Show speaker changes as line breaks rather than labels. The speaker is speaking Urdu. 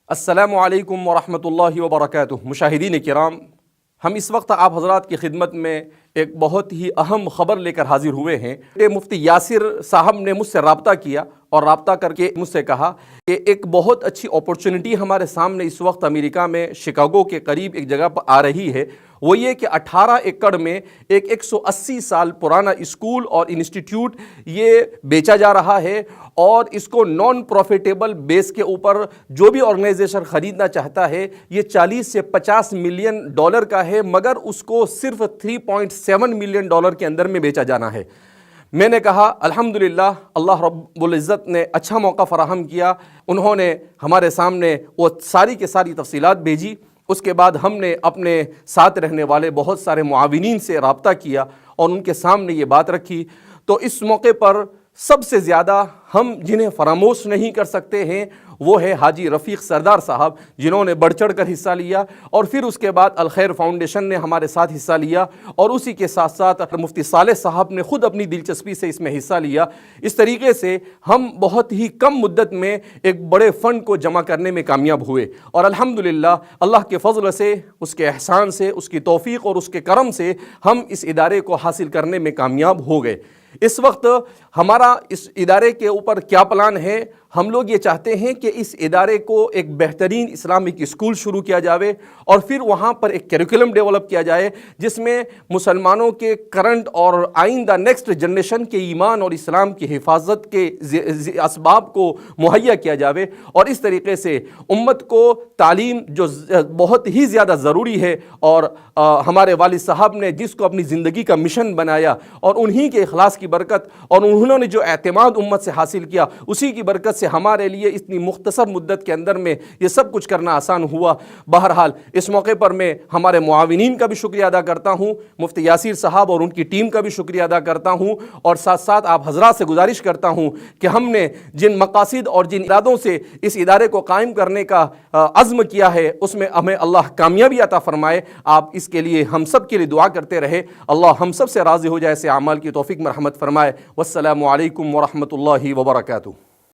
السلام علیکم ورحمۃ اللہ وبرکاتہ۔ مشاہدین کرام، ہم اس وقت آپ حضرات کی خدمت میں ایک بہت ہی اہم خبر لے کر حاضر ہوئے ہیں۔ مفتی یاسر صاحب نے مجھ سے رابطہ کیا اور رابطہ کر کے مجھ سے کہا کہ ایک بہت اچھی اپورچونٹی ہمارے سامنے اس وقت امریکہ میں شکاگو کے قریب ایک جگہ پر آ رہی ہے، وہ یہ کہ 18 ایکڑ میں ایک 180 سال پرانا اسکول اور انسٹیٹیوٹ یہ بیچا جا رہا ہے، اور اس کو نان پروفیٹیبل بیس کے اوپر جو بھی آرگنائزیشن خریدنا چاہتا ہے یہ 40 سے 50 ملین ڈالر کا ہے، مگر اس کو صرف 3.7 ملین ڈالر کے اندر میں بیچا جانا ہے۔ میں نے کہا الحمدللہ، اللہ رب العزت نے اچھا موقع فراہم کیا۔ انہوں نے ہمارے سامنے وہ ساری کے ساری تفصیلات بھیجی۔ اس کے بعد ہم نے اپنے ساتھ رہنے والے بہت سارے معاونین سے رابطہ کیا اور ان کے سامنے یہ بات رکھی۔ تو اس موقع پر سب سے زیادہ ہم جنہیں فراموش نہیں کر سکتے ہیں وہ ہے حاجی رفیق سردار صاحب، جنہوں نے بڑھ چڑھ کر حصہ لیا، اور پھر اس کے بعد الخیر فاؤنڈیشن نے ہمارے ساتھ حصہ لیا، اور اسی کے ساتھ ساتھ مفتی صالح صاحب نے خود اپنی دلچسپی سے اس میں حصہ لیا۔ اس طریقے سے ہم بہت ہی کم مدت میں ایک بڑے فنڈ کو جمع کرنے میں کامیاب ہوئے، اور الحمدللہ اللہ کے فضل سے، اس کے احسان سے، اس کی توفیق اور اس کے کرم سے ہم اس ادارے کو حاصل کرنے میں کامیاب ہو گئے۔ اس وقت ہمارا اس ادارے کے اوپر کیا پلان ہے؟ ہم لوگ یہ چاہتے ہیں کہ اس ادارے کو ایک بہترین اسلامک اسکول شروع کیا جاوے، اور پھر وہاں پر ایک کیریکولم ڈیولپ کیا جائے جس میں مسلمانوں کے کرنٹ اور آئندہ نیکسٹ جنریشن کے ایمان اور اسلام کی حفاظت کے اسباب کو مہیا کیا جاوے، اور اس طریقے سے امت کو تعلیم جو بہت ہی زیادہ ضروری ہے، اور ہمارے والد صاحب نے جس کو اپنی زندگی کا مشن بنایا، اور انہی کے اخلاص کی برکت اور انہوں نے جو اعتماد امت سے حاصل کیا، اسی کی برکت سے ہمارے لیے اتنی مختصر مدت کے اندر میں یہ سب کچھ کرنا آسان ہوا۔ بہرحال اس موقع پر میں ہمارے معاونین کا بھی شکریہ ادا کرتا ہوں، مفتی یاسر صاحب اور ان کی ٹیم کا بھی شکریہ ادا کرتا ہوں، اور ساتھ ساتھ آپ حضرات سے گزارش کرتا ہوں کہ ہم نے جن مقاصد اور جن ارادوں سے اس ادارے کو قائم کرنے کا عزم کیا ہے اس میں ہمیں اللہ کامیابی عطا فرمائے۔ آپ اس کے لیے ہم سب کے لیے دعا کرتے رہے، اللہ ہم سب سے راضی ہو جائے، ایسے اعمال کی توفیق مرحمت فرمائے۔ والسلام علیکم ورحمۃ اللہ وبرکاتہ۔